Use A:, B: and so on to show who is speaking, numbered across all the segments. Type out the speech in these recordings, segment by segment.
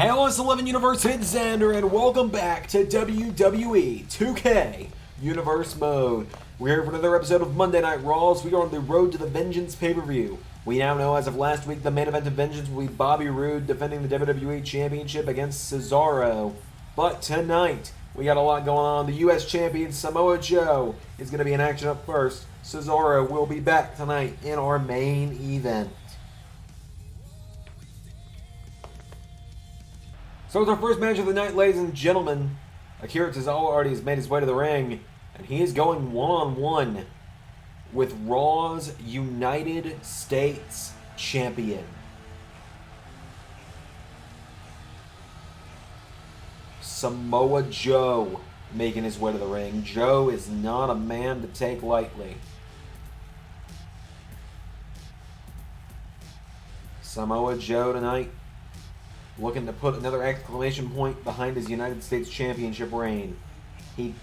A: Hello, it's 11 Universe, it's Xander, and welcome back to WWE 2K Universe Mode. We're here for another episode of Monday Night Raws. We are on the road to the Vengeance pay-per-view. We now know, as of last week, the main event of Vengeance will be Bobby Roode defending the WWE Championship against Cesaro. But tonight, we got a lot going on. The U.S. Champion, Samoa Joe, is going to be in action up first. Cesaro will be back tonight in our main event. So it's our first match of the night, ladies and gentlemen. Akira Tozawa already has made his way to the ring, and he is going one-on-one with Raw's United States Champion. Samoa Joe making his way to the ring. Joe is not a man to take lightly. Samoa Joe tonight looking to put another exclamation point behind his United States Championship reign. He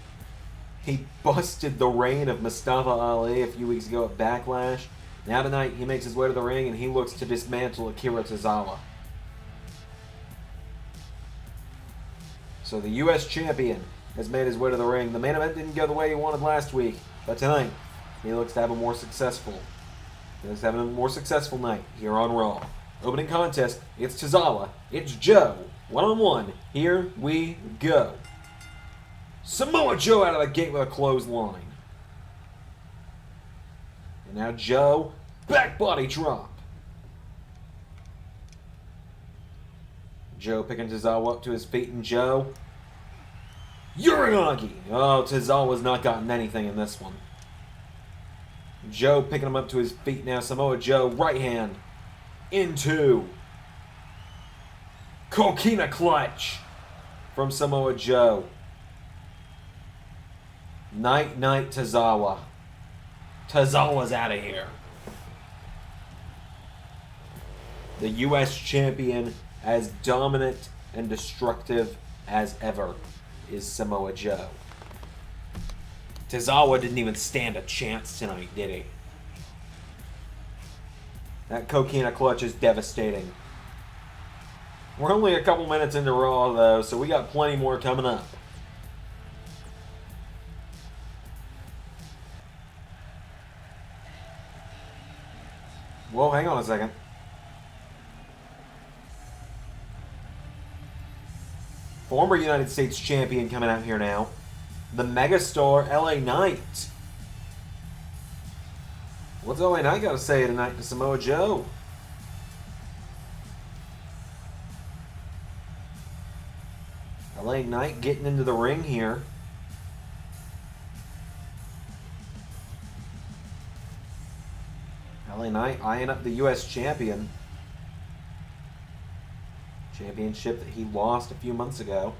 A: busted the reign of Mustafa Ali a few weeks ago at Backlash. Now tonight he makes his way to the ring and he looks to dismantle Akira Tozawa. So the U.S. Champion has made his way to the ring. The main event didn't go the way he wanted last week, but tonight he looks to have a more successful night here on Raw. Opening contest, it's Tozawa, it's Joe, one-on-one, here we go. Samoa Joe out of the gate with a clothesline. And now Joe, back body drop. Joe picking Tozawa up to his feet, and Joe, Uranagi. Oh, Tozawa's not gotten anything in this one. Joe picking him up to his feet now. Samoa Joe, right hand. Into Coquina clutch from Samoa Joe. Night Tozawa. Tozawa's out of here. The U.S. Champion, as dominant and destructive as ever, is Samoa Joe. Tozawa didn't even stand a chance tonight, did he? That Coquina clutch is devastating. We're only a couple minutes into Raw, though, so we got plenty more coming up. Whoa, hang on a second. Former United States Champion coming out here now. The megastar LA Knight. What's LA Knight got to say tonight to Samoa Joe? LA Knight getting into the ring here. LA Knight eyeing up the U.S. Champion. Championship that he lost a few months ago.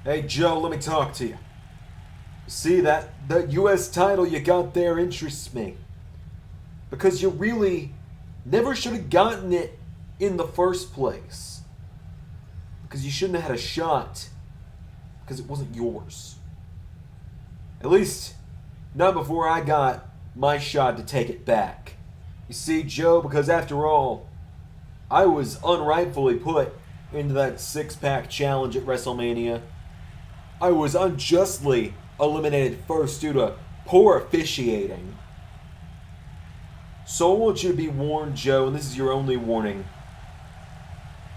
A: Hey Joe, let me talk to you. See, that U.S. title you got there interests me. Because you really never should have gotten it in the first place. Because you shouldn't have had a shot. Because it wasn't yours. At least, not before I got my shot to take it back. You see, Joe, because after all, I was unrightfully put into that six-pack challenge at WrestleMania. I was unjustly eliminated first due to poor officiating. So I want you to be warned, Joe, and this is your only warning.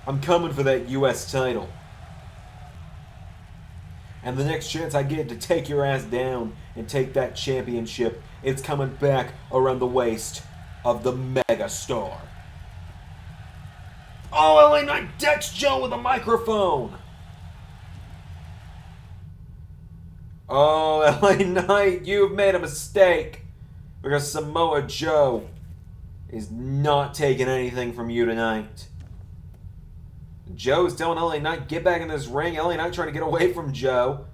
A: I'm coming for that U.S. title. And the next chance I get to take your ass down and take that championship, it's coming back around the waist of the megastar. Oh, LA Knight decks Joe with a microphone. Oh, LA Knight, you've made a mistake. Because Samoa Joe is not taking anything from you tonight. Joe's telling LA Knight, get back in this ring. LA Knight trying to get away from Joe.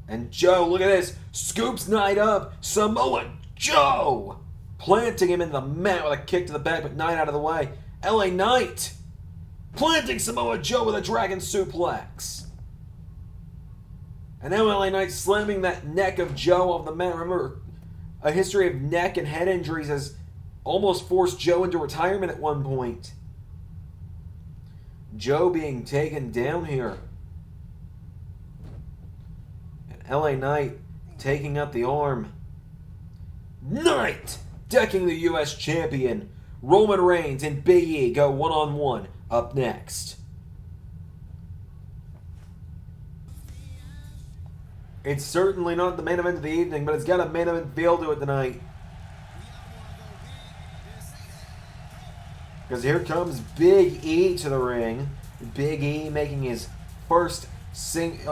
A: And Joe, look at this, scoops Knight up. Samoa Joe planting him in the mat with a kick to the back, but Knight out of the way. LA Knight Planting Samoa Joe with a dragon suplex. And now LA Knight slamming that neck of Joe off the mat. Remember, a history of neck and head injuries has almost forced Joe into retirement at one point. Joe being taken down here. And LA Knight taking up the arm. Knight decking the U.S. champion. Roman Reigns and Big E go one-on-one up next. It's certainly not the main event of the evening, but it's got a main event feel to it tonight. Because here comes Big E to the ring. Big E making his first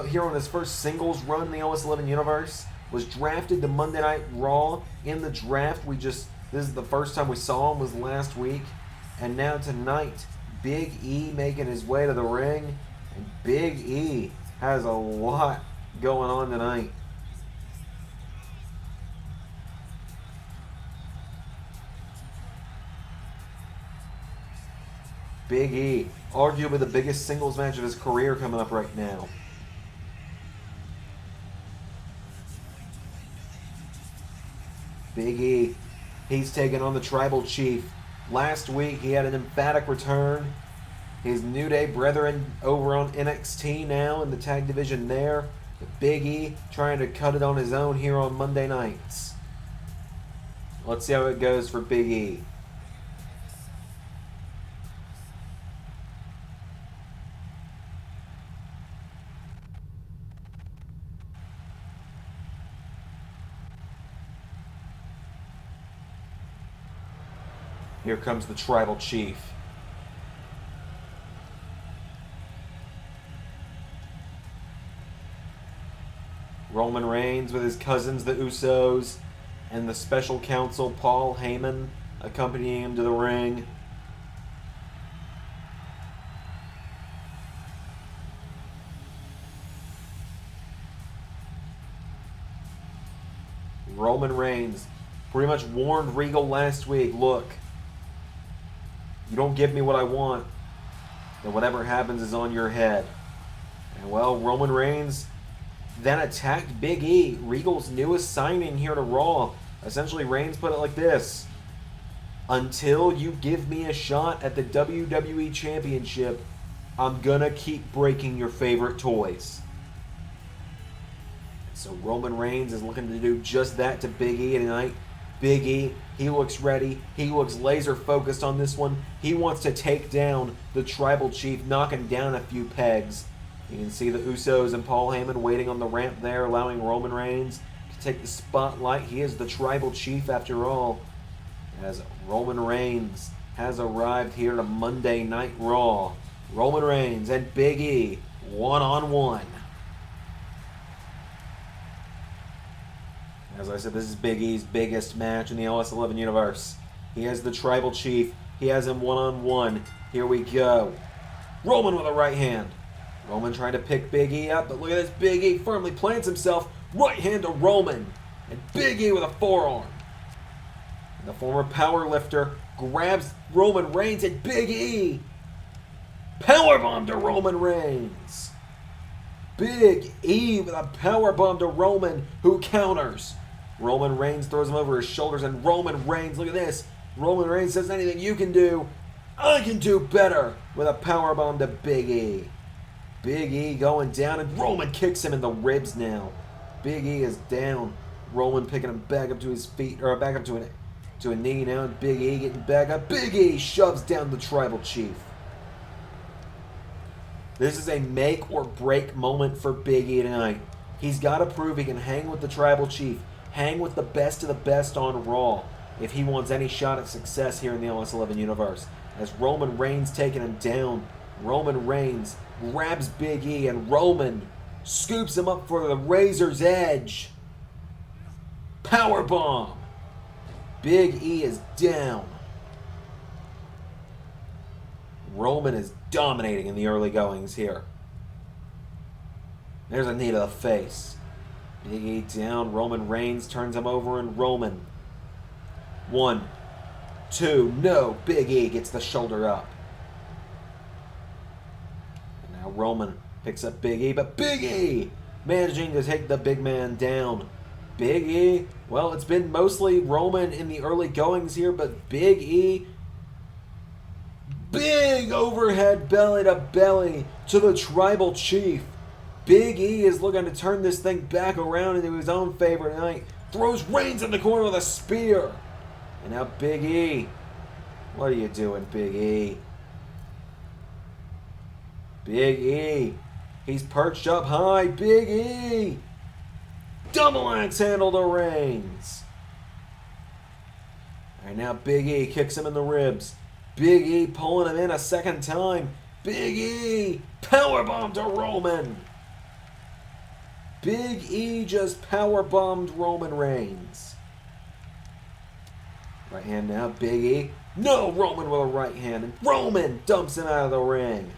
A: here on his first singles run in the OS11 universe. Was drafted to Monday Night Raw. In the draft, this is the first time we saw him, was last week. And now tonight, Big E making his way to the ring. And Big E has a lot going on tonight. Big E, arguably the biggest singles match of his career coming up right now. Big E, he's taking on the Tribal Chief. Last week, he had an emphatic return. His New Day brethren over on NXT now in the tag division there. Big E trying to cut it on his own here on Monday nights. Let's see how it goes for Big E. Here comes the Tribal Chief. Roman Reigns with his cousins, the Usos, and the special counsel, Paul Heyman, accompanying him to the ring. Roman Reigns pretty much warned Regal last week, look, you don't give me what I want, then whatever happens is on your head. And well, Roman Reigns then attacked Big E, Regal's newest signing here to Raw. Essentially, Reigns put it like this: until you give me a shot at the WWE Championship, I'm gonna keep breaking your favorite toys. So Roman Reigns is looking to do just that to Big E tonight. Big E, he looks ready. He looks laser focused on this one. He wants to take down the Tribal Chief, knocking down a few pegs. You can see the Usos and Paul Heyman waiting on the ramp there, allowing Roman Reigns to take the spotlight. He is the Tribal Chief after all, as Roman Reigns has arrived here to Monday Night Raw. Roman Reigns and Big E, one-on-one. As I said, this is Big E's biggest match in the OS11 universe. He has the Tribal Chief. He has him one-on-one. Here we go. Roman with a right hand. Roman trying to pick Big E up, but look at this. Big E firmly plants himself. Right hand to Roman. And Big E with a forearm. And the former powerlifter grabs Roman Reigns, and Big E powerbomb to Roman Reigns. Big E with a powerbomb to Roman, who counters. Roman Reigns throws him over his shoulders, and Roman Reigns, look at this. Roman Reigns says, anything you can do, I can do better, with a powerbomb to Big E. Big E going down, and Roman kicks him in the ribs now. Big E is down. Roman picking him back up to his feet, or back up to a knee now, and Big E getting back up. Big E shoves down the Tribal Chief. This is a make or break moment for Big E tonight. He's got to prove he can hang with the Tribal Chief, hang with the best of the best on Raw, if he wants any shot at success here in the OS11 universe. As Roman Reigns taking him down, Roman Reigns grabs Big E, and Roman scoops him up for the razor's edge. Powerbomb. Big E is down. Roman is dominating in the early goings here. There's a knee to the face. Big E down. Roman Reigns turns him over, and Roman. 1, 2, no. Big E gets the shoulder up. Now Roman picks up Big E, but Big E managing to take the big man down. Big E, well, it's been mostly Roman in the early goings here, but Big E, big overhead belly to belly to the Tribal Chief. Big E is looking to turn this thing back around into his own favor tonight. Throws Reigns in the corner with a spear. And now Big E. What are you doing, Big E? Big E. He's perched up high. Big E. Double axe handle to Reigns. Alright, now Big E kicks him in the ribs. Big E pulling him in a second time. Big E. Powerbomb to Roman. Big E just powerbombed Roman Reigns. Right hand now, Big E. No, Roman with a right hand. And Roman dumps him out of the ring.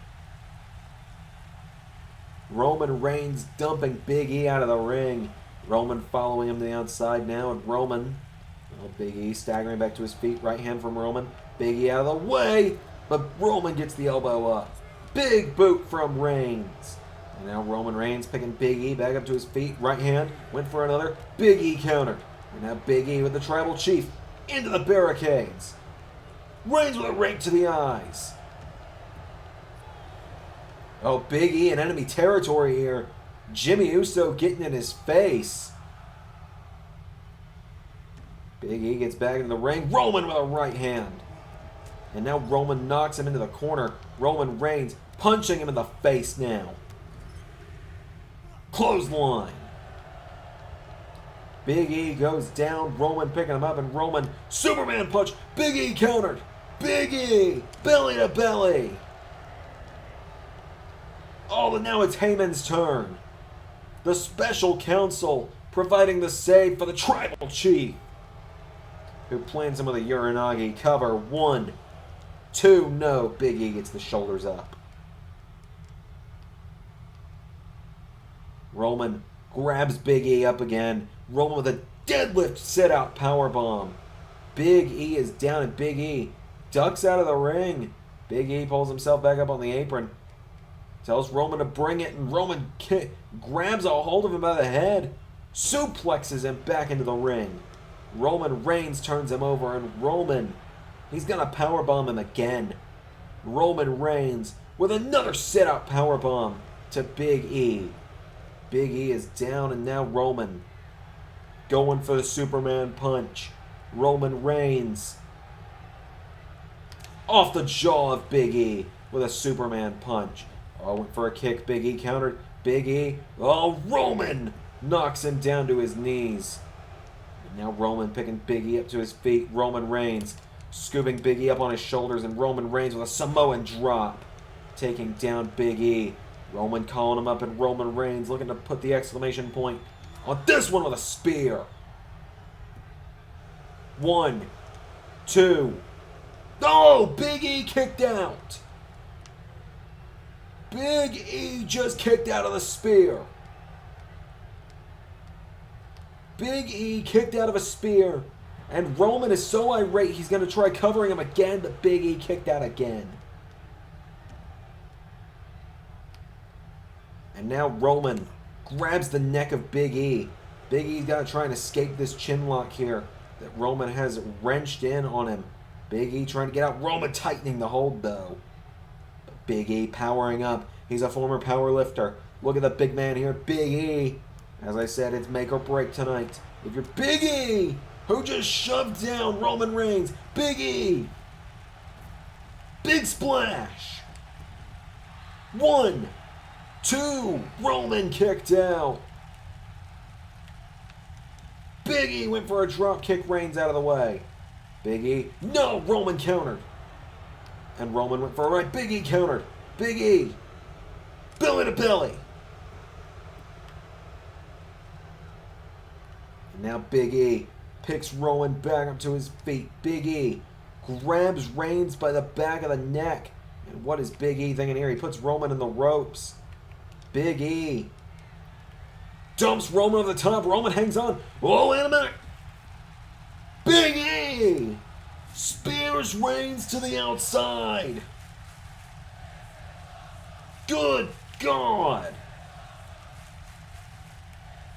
A: Roman Reigns dumping Big E out of the ring. Roman following him to the outside now. And Roman, well, Big E staggering back to his feet. Right hand from Roman. Big E out of the way. But Roman gets the elbow up. Big boot from Reigns. And now Roman Reigns picking Big E back up to his feet. Right hand. Went for another. Big E countered. And now Big E with the Tribal Chief. Into the barricades. Reigns with a rake to the eyes. Oh, Big E in enemy territory here. Jimmy Uso getting in his face. Big E gets back into the ring. Roman with a right hand. And now Roman knocks him into the corner. Roman Reigns punching him in the face now. Clothesline. Big E goes down. Roman picking him up, and Roman Superman punch. Big E countered. Big E belly to belly. Oh, but now it's Heyman's turn. The special counsel providing the save for the Tribal Chief, who plants him with a Uranagi cover. 1, 2, no. Big E gets the shoulders up. Roman grabs Big E up again. Roman with a deadlift sit-out powerbomb. Big E is down, and Big E ducks out of the ring. Big E pulls himself back up on the apron. Tells Roman to bring it, and Roman grabs a hold of him by the head. Suplexes him back into the ring. Roman Reigns turns him over, and Roman, he's going to powerbomb him again. Roman Reigns with another sit-out powerbomb to Big E. Big E is down, and now Roman going for the Superman punch. Roman Reigns off the jaw of Big E with a Superman punch. Oh, went for a kick. Big E countered. Big E. Oh, Roman knocks him down to his knees. And now Roman picking Big E up to his feet. Roman Reigns scooping Big E up on his shoulders, and Roman Reigns with a Samoan drop taking down Big E. Roman calling him up, and Roman Reigns looking to put the exclamation point on this one with a spear. 1, 2. Oh, Big E kicked out. Big E just kicked out of the spear. Big E kicked out of a spear. And Roman is so irate, he's going to try covering him again, but Big E kicked out again. And now Roman grabs the neck of Big E. Big E's got to try and escape this chin lock here that Roman has wrenched in on him. Big E trying to get out. Roman tightening the hold, though. But Big E powering up. He's a former power lifter. Look at the big man here. Big E. As I said, it's make or break tonight. If you're Big E, who just shoved down Roman Reigns. Big E. Big splash. 1, 2. Roman kicked out. Big E went for a drop kick. Reigns out of the way. Big E. No! Roman countered. And Roman went for a right. Big E countered. Big E. Belly to belly. And now Big E picks Roman back up to his feet. Big E grabs Reigns by the back of the neck. And what is Big E thinking here? He puts Roman in the ropes. Big E dumps Roman over the top. Roman hangs on. Oh, wait a minute. Big E spears Reigns to the outside. Good God!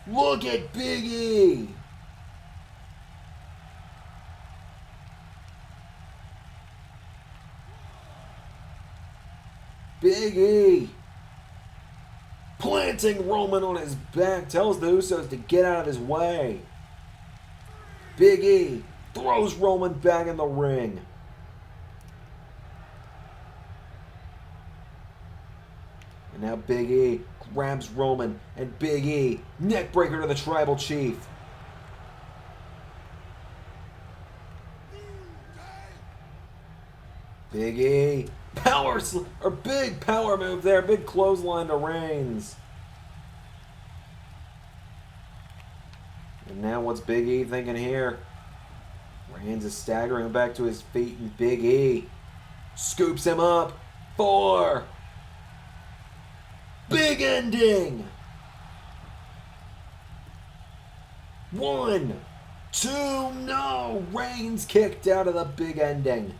A: Look at Big E! Big E! Planting Roman on his back, tells the Usos to get out of his way. Big E throws Roman back in the ring. And now Big E grabs Roman, and Big E, neckbreaker to the Tribal Chief. Big E, big power move there, big clothesline to Reigns. And now what's Big E thinking here? Reigns is staggering back to his feet, and Big E scoops him up. 4. Big ending. 1, 2, no! Reigns kicked out of the big ending.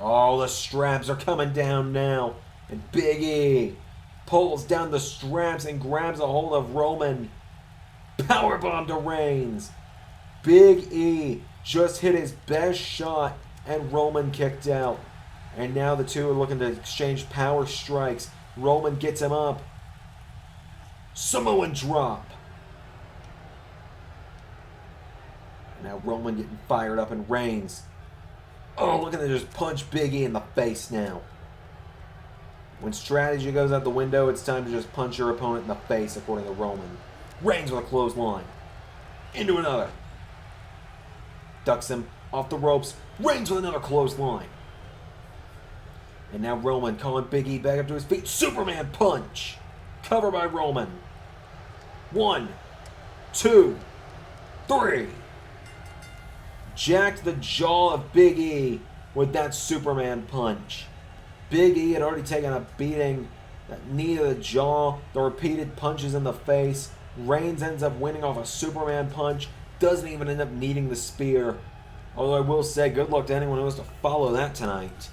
A: Oh, the straps are coming down now. And Big E pulls down the straps and grabs a hold of Roman. Powerbomb to Reigns. Big E just hit his best shot and Roman kicked out. And now the two are looking to exchange power strikes. Roman gets him up. Samoan drop. Now Roman getting fired up and Reigns. Oh, look at them just punch Big E in the face now. When strategy goes out the window, it's time to just punch your opponent in the face, according to Roman. Reigns with a clothesline. Into another. Ducks him off the ropes. Reigns with another clothesline. And now Roman calling Big E back up to his feet. Superman punch. Cover by Roman. 1, 2, 3. Jacked the jaw of Big E with that Superman punch. Big E had already taken a beating. That knee to the jaw, the repeated punches in the face. Reigns ends up winning off a Superman punch. Doesn't even end up needing the spear. Although I will say, good luck to anyone who has to follow that tonight.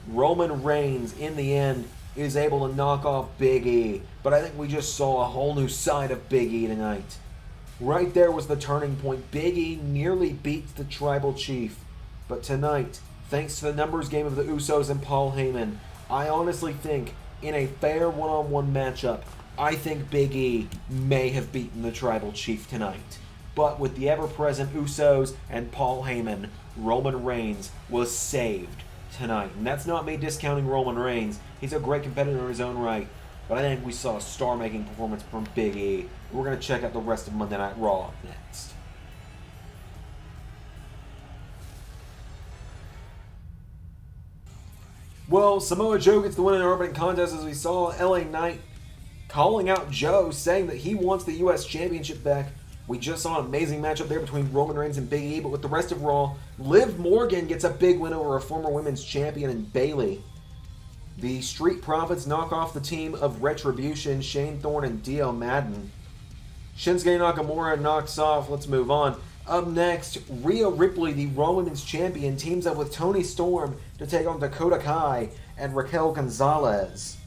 A: Roman Reigns, in the end, is able to knock off Big E. But I think we just saw a whole new side of Big E tonight. Right there was the turning point. Big E nearly beats the Tribal Chief. But tonight, thanks to the numbers game of the Usos and Paul Heyman, I honestly think, in a fair one-on-one matchup, I think Big E may have beaten the Tribal Chief tonight. But with the ever-present Usos and Paul Heyman, Roman Reigns was saved tonight. And that's not me discounting Roman Reigns. He's a great competitor in his own right. But I think we saw a star-making performance from Big E. We're going to check out the rest of Monday Night Raw next. Well, Samoa Joe gets the win in the opening contest, as we saw LA Knight calling out Joe, saying that he wants the U.S. Championship back. We just saw an amazing matchup there between Roman Reigns and Big E, but with the rest of Raw, Liv Morgan gets a big win over a former women's champion in Bayley. The Street Profits knock off the team of Retribution, Shane Thorne and Dio Madden. Shinsuke Nakamura knocks off, let's move on. Up next, Rhea Ripley, the Raw Women's Champion, teams up with Toni Storm to take on Dakota Kai and Raquel Gonzalez.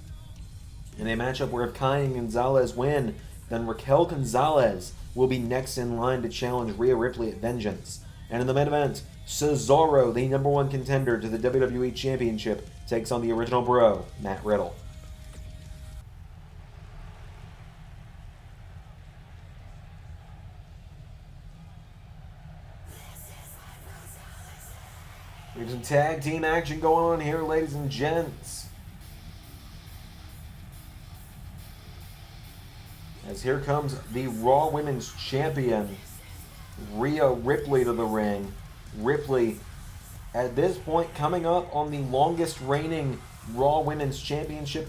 A: In a matchup where if Kai and Gonzalez win, then Raquel Gonzalez will be next in line to challenge Rhea Ripley at Vengeance. And in the main event, Cesaro, the #1 contender to the WWE Championship, takes on the original bro, Matt Riddle. We have some tag team action going on here, ladies and gents. As here comes the Raw Women's Champion, Rhea Ripley, to the ring. Ripley, at this point, coming up on the longest reigning Raw Women's Championship,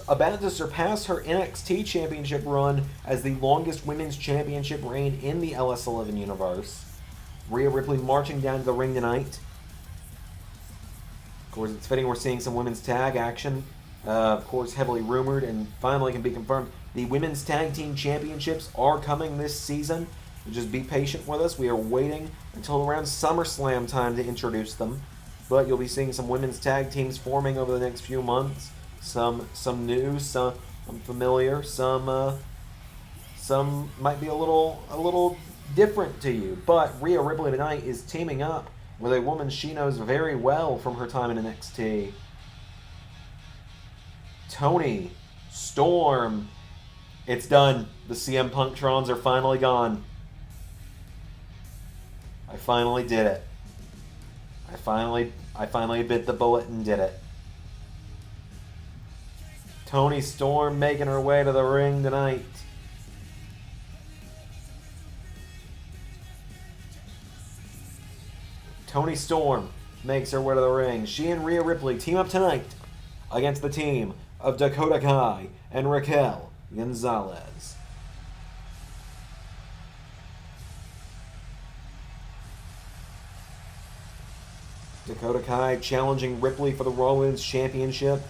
A: about to surpass her NXT Championship run as the longest Women's Championship reign in the LS11 universe. Rhea Ripley marching down to the ring tonight. Of course, it's fitting we're seeing some women's tag action. Of course, heavily rumored and finally can be confirmed. The Women's Tag Team Championships are coming this season. Just be patient with us. We are waiting until around SummerSlam time to introduce them. But you'll be seeing some women's tag teams forming over the next few months. Some new, some familiar, some might be a little different to you. But Rhea Ripley tonight is teaming up with a woman she knows very well from her time in NXT. Toni Storm. It's done. The CM Punk Trons are finally gone. I finally did it. I finally bit the bullet and did it. Toni Storm making her way to the ring tonight. Toni Storm makes her way to the ring. She and Rhea Ripley team up tonight against the team of Dakota Kai and Raquel Gonzalez. Dakota Kai challenging Ripley for the Raw Women's Championship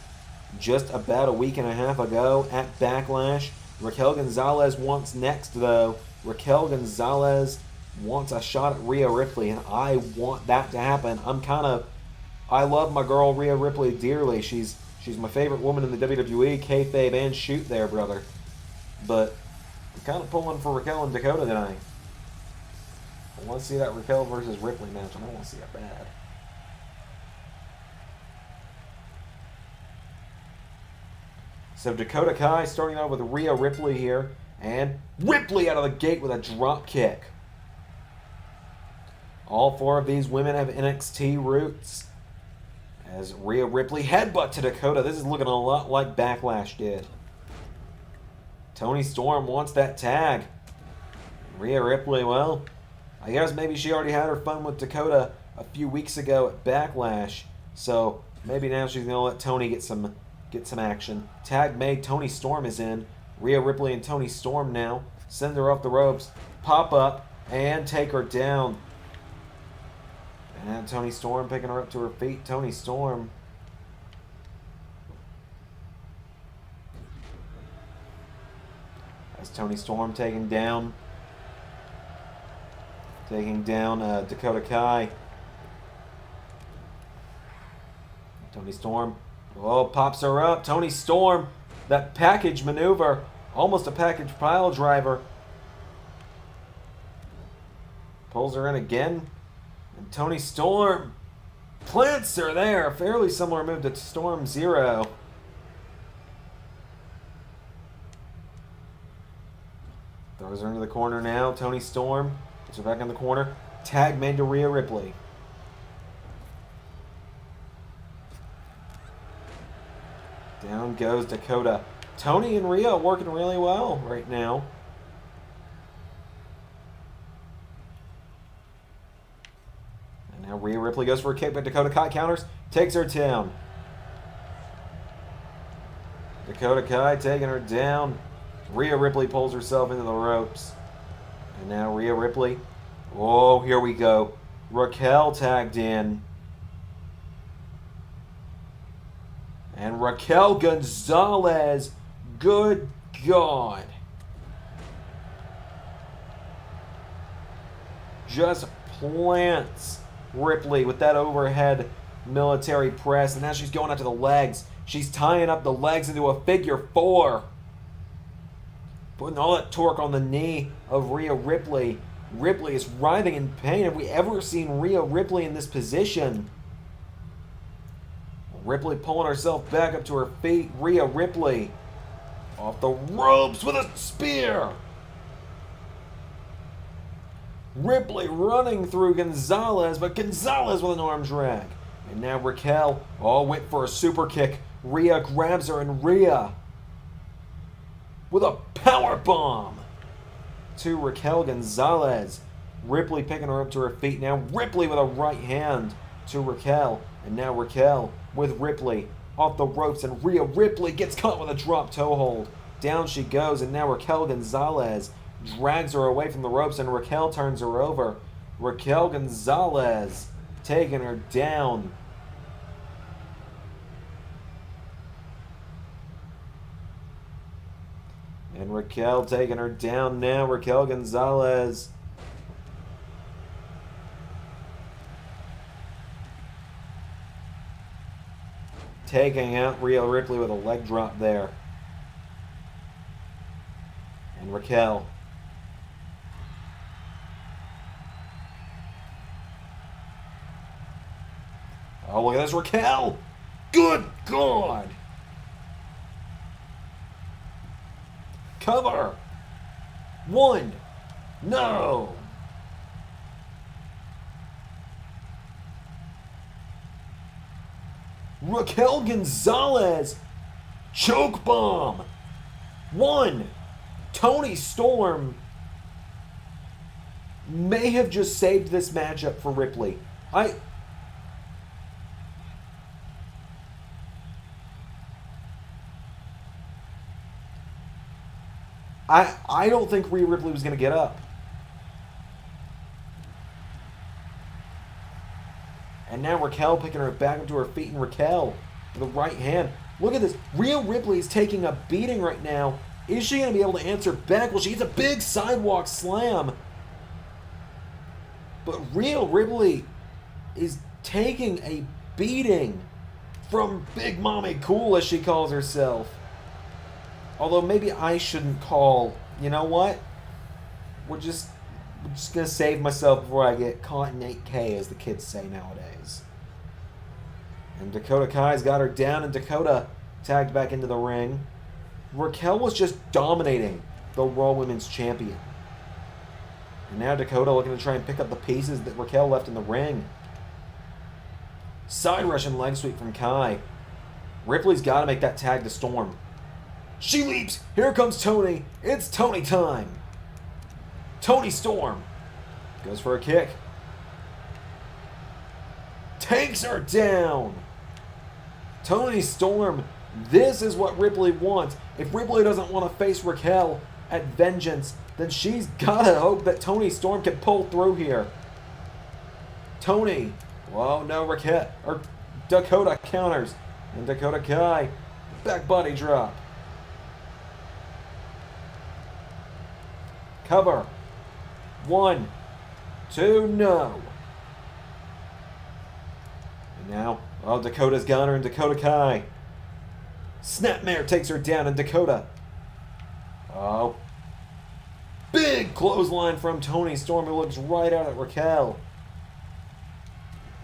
A: just about a week and a half ago at Backlash. Raquel Gonzalez wants next, though. Raquel Gonzalez wants a shot at Rhea Ripley, and I want that to happen. I love my girl Rhea Ripley dearly. She's my favorite woman in the WWE, kayfabe and shoot there, brother. But I'm kind of pulling for Raquel and Dakota tonight. I want to see that Raquel versus Ripley match. I don't want to see it bad. So Dakota Kai starting out with Rhea Ripley here. And Ripley out of the gate with a drop kick. All four of these women have NXT roots. As Rhea Ripley headbutt to Dakota. This is looking a lot like Backlash did. Toni Storm wants that tag. Rhea Ripley, well, I guess maybe she already had her fun with Dakota a few weeks ago at Backlash. So maybe now she's going to let Toni get some action. Tag made. Toni Storm is in. Rhea Ripley and Toni Storm now. Send her off the ropes. Pop up and take her down. And Toni Storm picking her up to her feet. Toni Storm. As Toni Storm taking down Dakota Kai. Toni Storm. Oh, pops her up. Toni Storm. That package maneuver. Almost a package pile driver. Pulls her in again. And Toni Storm plants her there. Fairly similar move to Storm Zero. Throws her into the corner now. Toni Storm gets her back in the corner. Tag made to Rhea Ripley. Down goes Dakota. Toni and Rhea working really well right now. And now Rhea Ripley goes for a kick, but Dakota Kai counters, takes her down. Dakota Kai taking her down. Rhea Ripley pulls herself into the ropes. And now Rhea Ripley. Oh, here we go. Raquel tagged in. And Raquel Gonzalez, good God. Just plants Ripley with that overhead military press. And now she's going out to the legs. She's tying up the legs into a figure four. Putting all that torque on the knee of Rhea Ripley. Ripley is writhing in pain. Have we ever seen Rhea Ripley in this position? Ripley pulling herself back up to her feet. Rhea Ripley off the ropes with a spear. Ripley running through Gonzalez, but Gonzalez with an arm drag. And now Raquel, went for a super kick. Rhea grabs her, and Rhea with a power bomb to Raquel Gonzalez. Ripley picking her up to her feet now. Ripley with a right hand to Raquel. And now Raquel with Ripley off the ropes, and Rhea Ripley gets caught with a drop toe hold. Down she goes, and now Raquel Gonzalez drags her away from the ropes, and Raquel turns her over. Raquel Gonzalez taking her down. And Raquel taking her down now. Raquel Gonzalez. Taking out Rhea Ripley with a leg drop there. And Raquel. Oh, look at this, Raquel! Good God! Cover! One! No! Raquel Gonzalez! Choke bomb! One! Toni Storm may have just saved this matchup for Ripley. I don't think Rhea Ripley was going to get up. And now Raquel picking her back up to her feet, and Raquel with the right hand. Look at this. Rhea Ripley is taking a beating right now. Is she going to be able to answer back? Well, she hits a big sidewalk slam. But Rhea Ripley is taking a beating from Big Mommy Cool, as she calls herself. Although maybe I shouldn't call, you know what? We're just going to save myself before I get caught in 8K, as the kids say nowadays. And Dakota Kai's got her down, and Dakota tagged back into the ring. Raquel was just dominating the Raw Women's Champion. And now Dakota looking to try and pick up the pieces that Raquel left in the ring. Side Russian leg sweep from Kai. Ripley's got to make that tag to Storm. She leaps. Here comes Toni. It's Toni time. Toni Storm goes for a kick. Takes her down. Toni Storm. This is what Ripley wants. If Ripley doesn't want to face Raquel at Vengeance, then she's got to hope that Toni Storm can pull through here. Toni. Whoa, no, Raquel. Or Dakota counters. And Dakota Kai. Back body drop. Cover. 1, 2, no. And now, oh, Dakota's got her, and Dakota Kai. Snapmare takes her down, and Dakota. Oh. Big clothesline from Toni Storm, who looks right out at Raquel.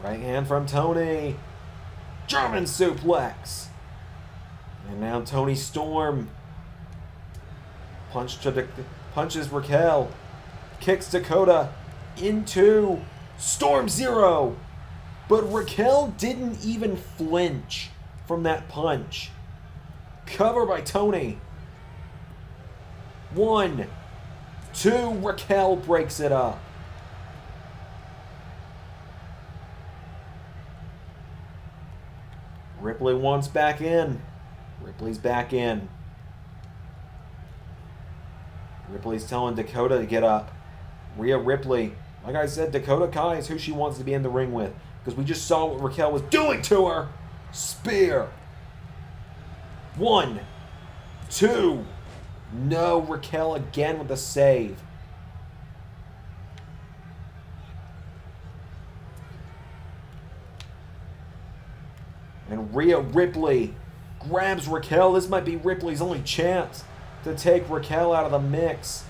A: Right hand from Toni. German suplex. And now Toni Storm punches Raquel. Kicks Dakota into Storm Zero. But Raquel didn't even flinch from that punch. Cover by Toni. 1, 2, Raquel breaks it up. Ripley wants back in. Ripley's back in. Ripley's telling Dakota to get up. Rhea Ripley. Like I said, Dakota Kai is who she wants to be in the ring with. Because we just saw what Raquel was doing to her. Spear. 1, 2. No, Raquel again with the save. And Rhea Ripley grabs Raquel. This might be Ripley's only chance to take Raquel out of the mix.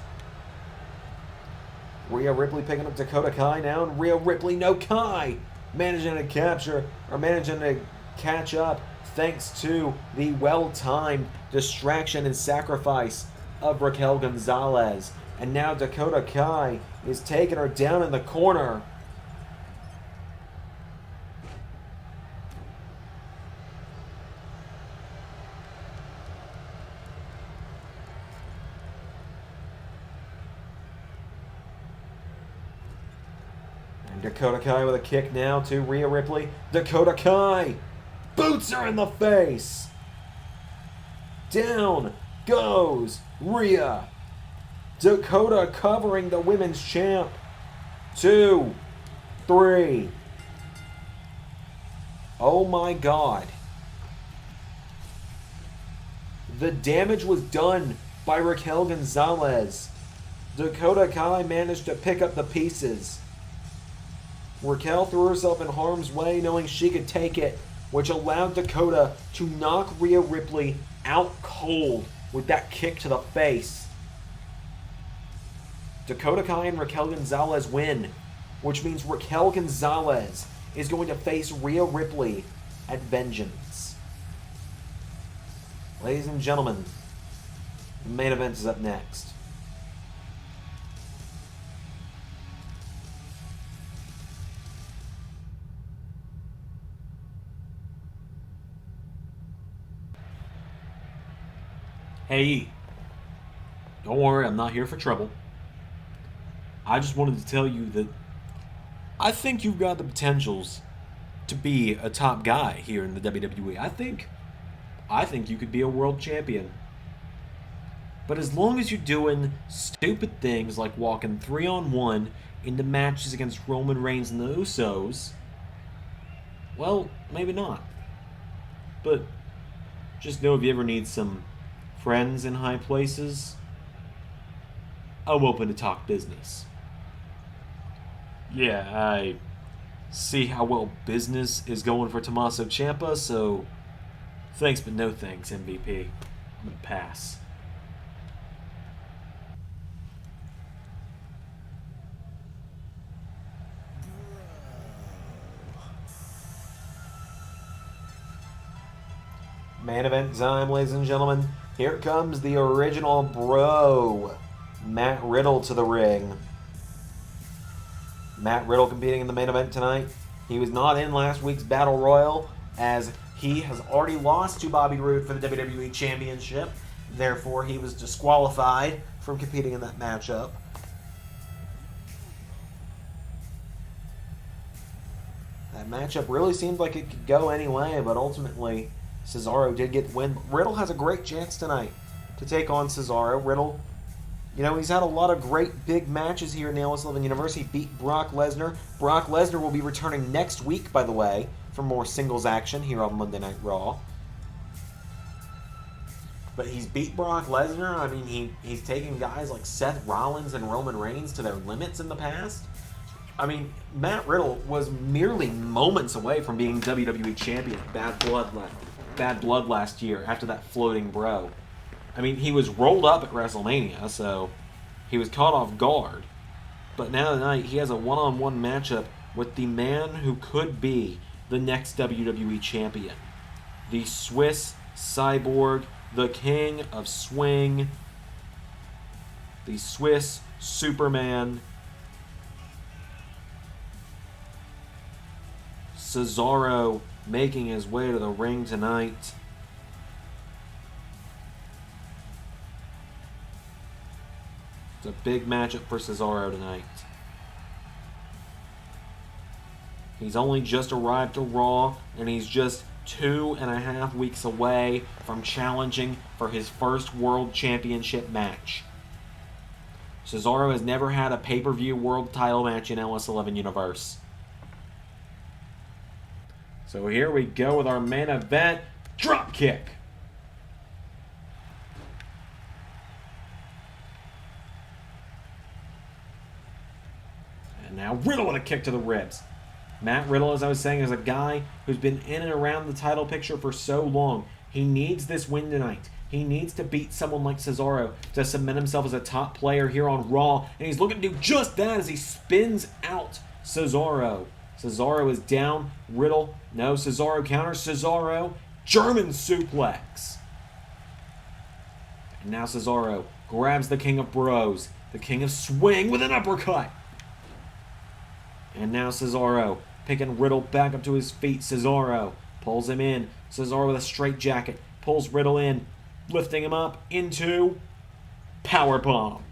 A: Rhea Ripley picking up Dakota Kai now, and Rhea Ripley, no, Kai managing to capture, or managing to catch up thanks to the well-timed distraction and sacrifice of Raquel Gonzalez. And now Dakota Kai is taking her down in the corner. Dakota Kai with a kick now to Rhea Ripley. Dakota Kai boots her in the face. Down goes Rhea. Dakota covering the women's champ. 2, 3. Oh my God. The damage was done by Raquel Gonzalez. Dakota Kai managed to pick up the pieces. Raquel threw herself in harm's way knowing she could take it, which allowed Dakota to knock Rhea Ripley out cold with that kick to the face. Dakota Kai and Raquel Gonzalez win, which means Raquel Gonzalez is going to face Rhea Ripley at Vengeance. Ladies and gentlemen, the main event is up next. Hey, don't worry, I'm not here for trouble. I just wanted to tell you that I think you've got the potentials to be a top guy here in the WWE. I think you could be a world champion. But as long as you're doing stupid things like walking 3-on-1 into matches against Roman Reigns and the Usos, well, maybe not. But just know if you ever need some friends in high places, I'm open to talk business. Yeah, I see how well business is going for Tommaso Ciampa, so thanks but no thanks, MVP. I'm gonna pass. Main event time, ladies and gentlemen. Here comes the original bro, Matt Riddle, to the ring. Matt Riddle competing in the main event tonight. He was not in last week's Battle Royal, as he has already lost to Bobby Roode for the WWE Championship. Therefore, he was disqualified from competing in that matchup. That matchup really seemed like it could go any way, but ultimately Cesaro did get the win. Riddle has a great chance tonight to take on Cesaro. Riddle, you know, he's had a lot of great big matches here in the Ellis 11 Universe. He beat Brock Lesnar. Brock Lesnar will be returning next week, by the way, for more singles action here on Monday Night Raw. But he's beat Brock Lesnar. I mean, he's taken guys like Seth Rollins and Roman Reigns to their limits in the past. I mean, Matt Riddle was merely moments away from being WWE Champion. Bad blood last year after that floating bro. I mean, he was rolled up at WrestleMania, so he was caught off guard. But now tonight, he has a one-on-one matchup with the man who could be the next WWE Champion. The Swiss Cyborg, the King of Swing, the Swiss Superman, Cesaro, making his way to the ring tonight. It's a big matchup for Cesaro tonight. He's only just arrived to Raw, and he's just 2.5 weeks away from challenging for his first World Championship match. Cesaro has never had a pay-per-view world title match in LS11 Universe. So here we go with our main event, Dropkick. And now Riddle with a kick to the ribs. Matt Riddle, as I was saying, is a guy who's been in and around the title picture for so long. He needs this win tonight. He needs to beat someone like Cesaro to cement himself as a top player here on Raw. And he's looking to do just that as he spins out Cesaro. Cesaro is down. Riddle, no. Cesaro counters. Cesaro, German suplex. And now Cesaro grabs the King of Bros, the King of Swing, with an uppercut. And now Cesaro picking Riddle back up to his feet. Cesaro pulls him in. Cesaro with a straight jacket pulls Riddle in, lifting him up into powerbomb.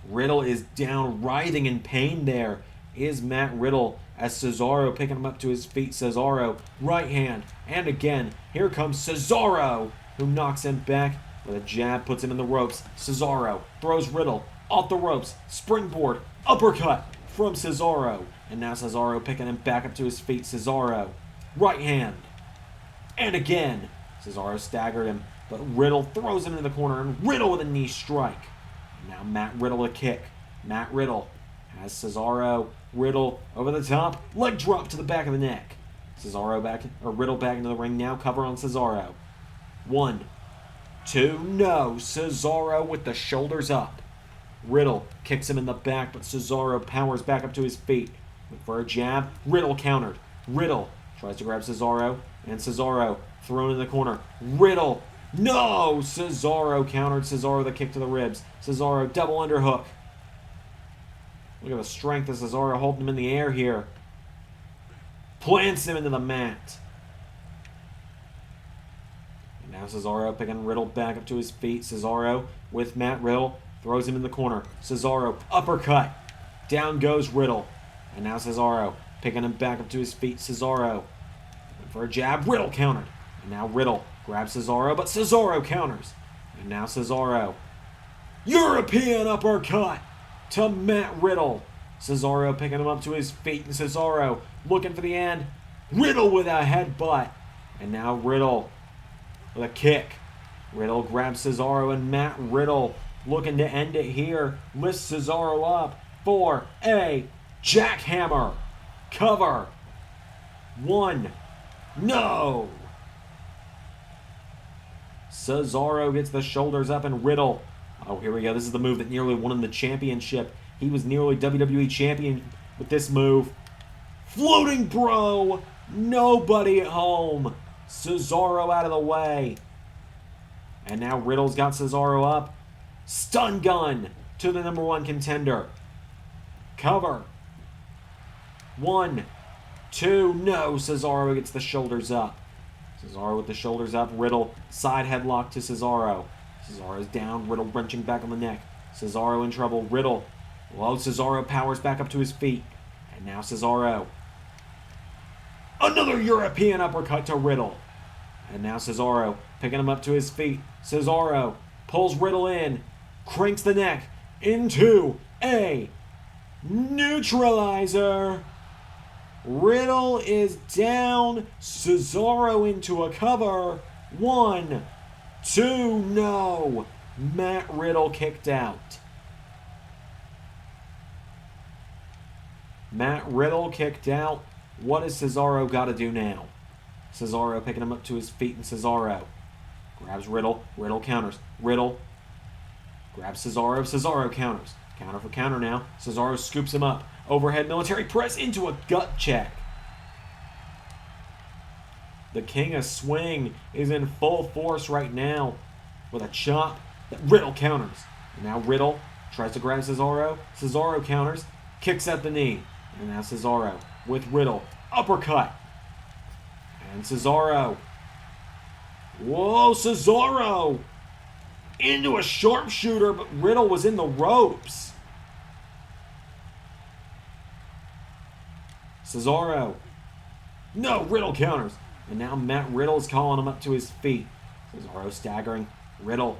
A: Riddle is down, writhing in pain there. Is Matt Riddle as Cesaro picking him up to his feet. Cesaro, right hand, and again, here comes Cesaro, who knocks him back with a jab, puts him in the ropes. Cesaro throws Riddle off the ropes, springboard, uppercut from Cesaro. And now Cesaro picking him back up to his feet. Cesaro, right hand, and again, Cesaro staggered him, but Riddle throws him into the corner, and Riddle with a knee strike. And now Matt Riddle a kick. Matt Riddle has Cesaro. Riddle over the top, leg drop to the back of the neck. Riddle back into the ring now, cover on Cesaro. 1, 2, no. Cesaro with the shoulders up. Riddle kicks him in the back, but Cesaro powers back up to his feet. For a jab, Riddle countered. Riddle tries to grab Cesaro, and Cesaro thrown in the corner. Riddle, no! Cesaro countered. Cesaro the kick to the ribs. Cesaro double underhook. Look at the strength of Cesaro holding him in the air here. Plants him into the mat. And now Cesaro picking Riddle back up to his feet. Cesaro with Matt Riddle throws him in the corner. Cesaro uppercut. Down goes Riddle. And now Cesaro picking him back up to his feet. Cesaro for a jab. Riddle countered. And now Riddle grabs Cesaro, but Cesaro counters. And now Cesaro. European uppercut to Matt Riddle. Cesaro picking him up to his feet, and Cesaro looking for the end. Riddle with a headbutt. And now Riddle with a kick. Riddle grabs Cesaro, and Matt Riddle looking to end it here. Lifts Cesaro up for a jackhammer. Cover. 1. No. Cesaro gets the shoulders up, and Riddle. Oh, here we go. This is the move that nearly won him the championship. He was nearly WWE champion with this move. Floating bro. Nobody at home. Cesaro out of the way. And now Riddle's got Cesaro up. Stun gun to the #1 contender. Cover. 1, 2, no. Cesaro gets the shoulders up. Cesaro with the shoulders up. Riddle side headlock to Cesaro. Cesaro's down. Riddle wrenching back on the neck. Cesaro in trouble. Riddle. Well, Cesaro powers back up to his feet. And now Cesaro. Another European uppercut to Riddle. And now Cesaro picking him up to his feet. Cesaro pulls Riddle in. Cranks the neck into a neutralizer. Riddle is down. Cesaro into a cover. 1, 2, no. Matt Riddle kicked out. Matt Riddle kicked out. What has Cesaro got to do now? Cesaro picking him up to his feet, and Cesaro grabs Riddle. Riddle counters. Riddle grabs Cesaro. Cesaro counters. Counter for counter now. Cesaro scoops him up. Overhead military press into a gut check. The King of Swing is in full force right now with a chop that Riddle counters. And now Riddle tries to grab Cesaro. Cesaro counters. Kicks at the knee. And now Cesaro with Riddle. Uppercut. And Cesaro. Whoa, Cesaro! Into a sharpshooter, but Riddle was in the ropes. Cesaro. No, Riddle counters. And now Matt Riddle's calling him up to his feet. Cesaro staggering. Riddle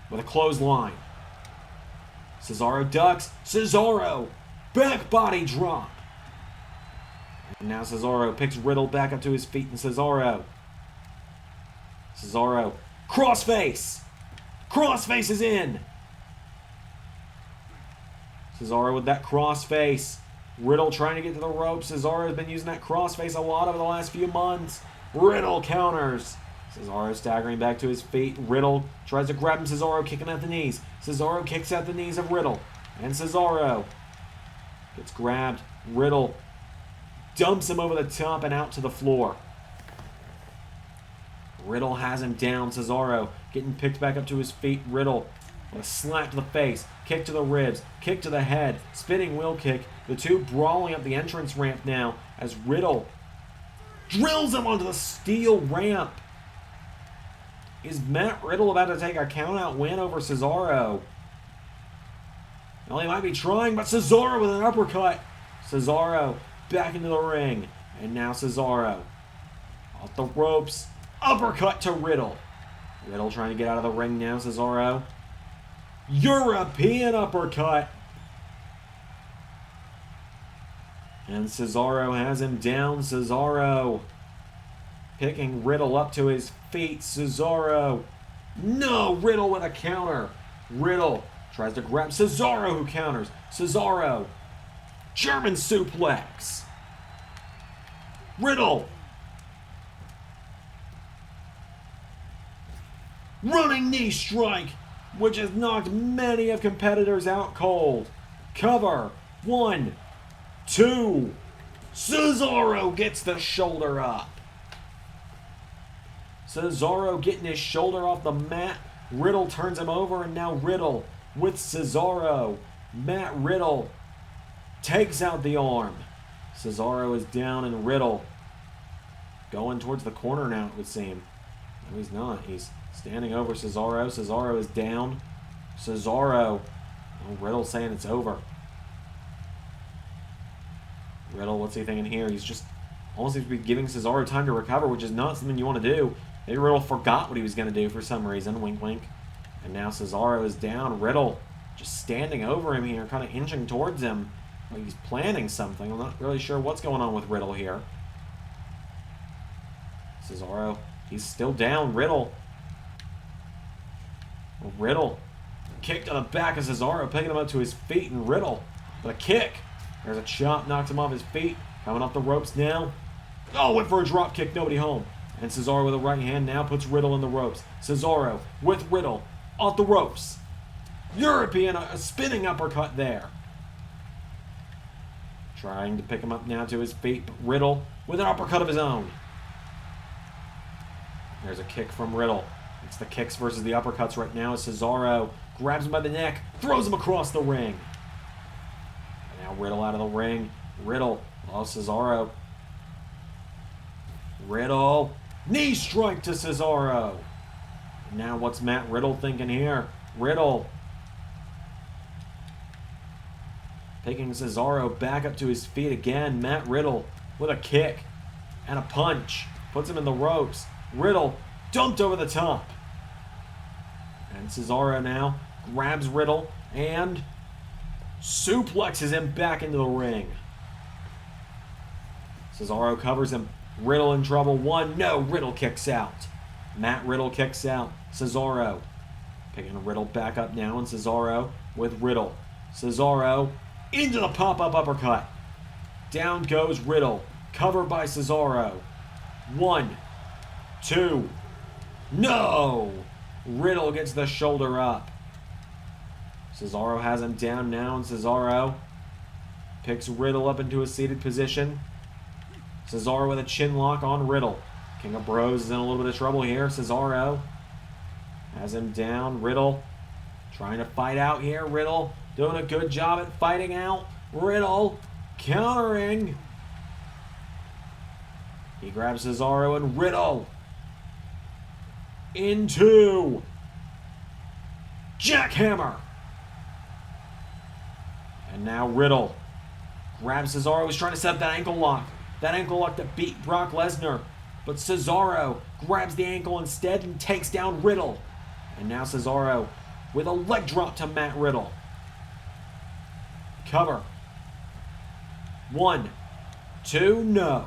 A: with a clothesline. Cesaro ducks. Cesaro. Back body drop. And now Cesaro picks Riddle back up to his feet, and Cesaro. Crossface. Crossface is in. Cesaro with that crossface. Riddle trying to get to the ropes. Cesaro has been using that crossface a lot over the last few months. Riddle counters. Cesaro staggering back to his feet. Riddle tries to grab him. Cesaro kicking at the knees. Cesaro kicks at the knees of Riddle. And Cesaro gets grabbed. Riddle dumps him over the top and out to the floor. Riddle has him down. Cesaro getting picked back up to his feet. Riddle with a slap to the face, kick to the ribs, kick to the head, spinning wheel kick. The two brawling up the entrance ramp now as Riddle drills him onto the steel ramp. Is Matt Riddle about to take a count-out win over Cesaro? Well, he might be trying, but Cesaro with an uppercut. Cesaro back into the ring. And now Cesaro off the ropes. Uppercut to Riddle. Riddle trying to get out of the ring now. Cesaro. European uppercut. And Cesaro has him down. Cesaro Picking Riddle up to his feet. Cesaro. No! Riddle with a counter. Riddle tries to grab Cesaro, who counters. Cesaro. German suplex. Riddle. Running knee strike, which has knocked many of competitors out cold. Cover. 1, 2. Cesaro gets the shoulder up. Cesaro getting his shoulder off the mat. Riddle turns him over, and now Riddle with Cesaro. Matt Riddle takes out the arm. Cesaro is down, and Riddle going towards the corner now, it would seem. No, he's not. He's standing over Cesaro. Cesaro is down. Cesaro. Oh, Riddle saying it's over. Riddle, what's he thinking here? He's just almost seems to be giving Cesaro time to recover, which is not something you want to do. Maybe Riddle forgot what he was going to do for some reason. Wink, wink. And now Cesaro is down. Riddle just standing over him here, kind of inching towards him. Like he's planning something. I'm not really sure what's going on with Riddle here. Cesaro, he's still down. Riddle. Kick to the back of Cesaro, picking him up to his feet, and Riddle with a kick. There's a chop, knocked him off his feet. Coming off the ropes now. Oh, went for a drop kick, nobody home. And Cesaro with a right hand now puts Riddle in the ropes. Cesaro with Riddle off the ropes. European, a spinning uppercut there. Trying to pick him up now to his feet, but Riddle with an uppercut of his own. There's a kick from Riddle. It's the kicks versus the uppercuts right now as Cesaro grabs him by the neck, throws him across the ring. And now Riddle out of the ring. Riddle, Cesaro. Riddle, knee strike to Cesaro. Now what's Matt Riddle thinking here? Riddle taking Cesaro back up to his feet again. Matt Riddle with a kick and a punch. Puts him in the ropes. Riddle dumped over the top. And Cesaro now grabs Riddle and suplexes him back into the ring. Cesaro covers him. Riddle in trouble. 1, no. Riddle kicks out. Matt Riddle kicks out. Cesaro picking Riddle back up now, and Cesaro with Riddle. Cesaro into the pop-up uppercut. Down goes Riddle. Covered by Cesaro. 1, 2. No! Riddle gets the shoulder up. Cesaro has him down now, and Cesaro picks Riddle up into a seated position. Cesaro with a chin lock on Riddle. King of Bros is in a little bit of trouble here. Cesaro has him down. Riddle trying to fight out here. Riddle doing a good job at fighting out. Riddle countering. He grabs Cesaro and Riddle into jackhammer. And now Riddle grabs Cesaro. He's trying to set up that ankle lock. That ankle lock that beat Brock Lesnar. But Cesaro grabs the ankle instead and takes down Riddle. And now Cesaro with a leg drop to Matt Riddle. Cover. 1, 2, no.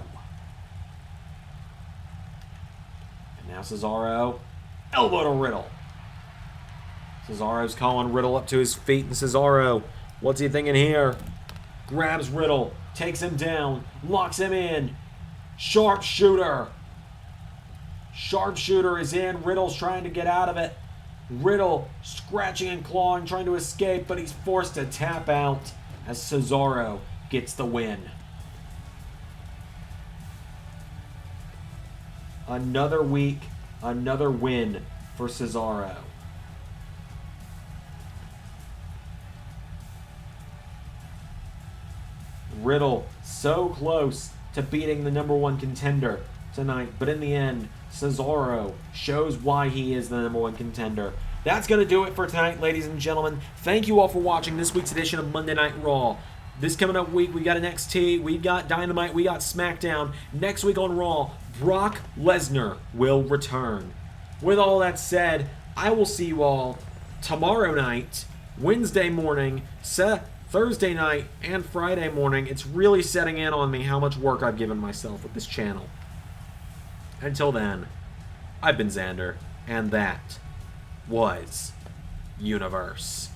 A: And now Cesaro, elbow to Riddle. Cesaro's calling Riddle up to his feet, and Cesaro, what's he thinking here? Grabs Riddle, takes him down, locks him in. Sharpshooter. Sharpshooter is in. Riddle's trying to get out of it. Riddle scratching and clawing, trying to escape, but he's forced to tap out as Cesaro gets the win. Another week, another win for Cesaro. Riddle so close to beating the #1 contender tonight, but in the end, Cesaro shows why he is the #1 contender. That's going to do it for tonight, ladies and gentlemen. Thank you all for watching this week's edition of Monday Night Raw. This coming up week, we got NXT, we got Dynamite, we got SmackDown. Next week on Raw, Brock Lesnar will return. With all that said, I will see you all tomorrow night, Wednesday morning, Thursday night, and Friday morning. It's really setting in on me how much work I've given myself with this channel. Until then, I've been Xander, and that was Universe.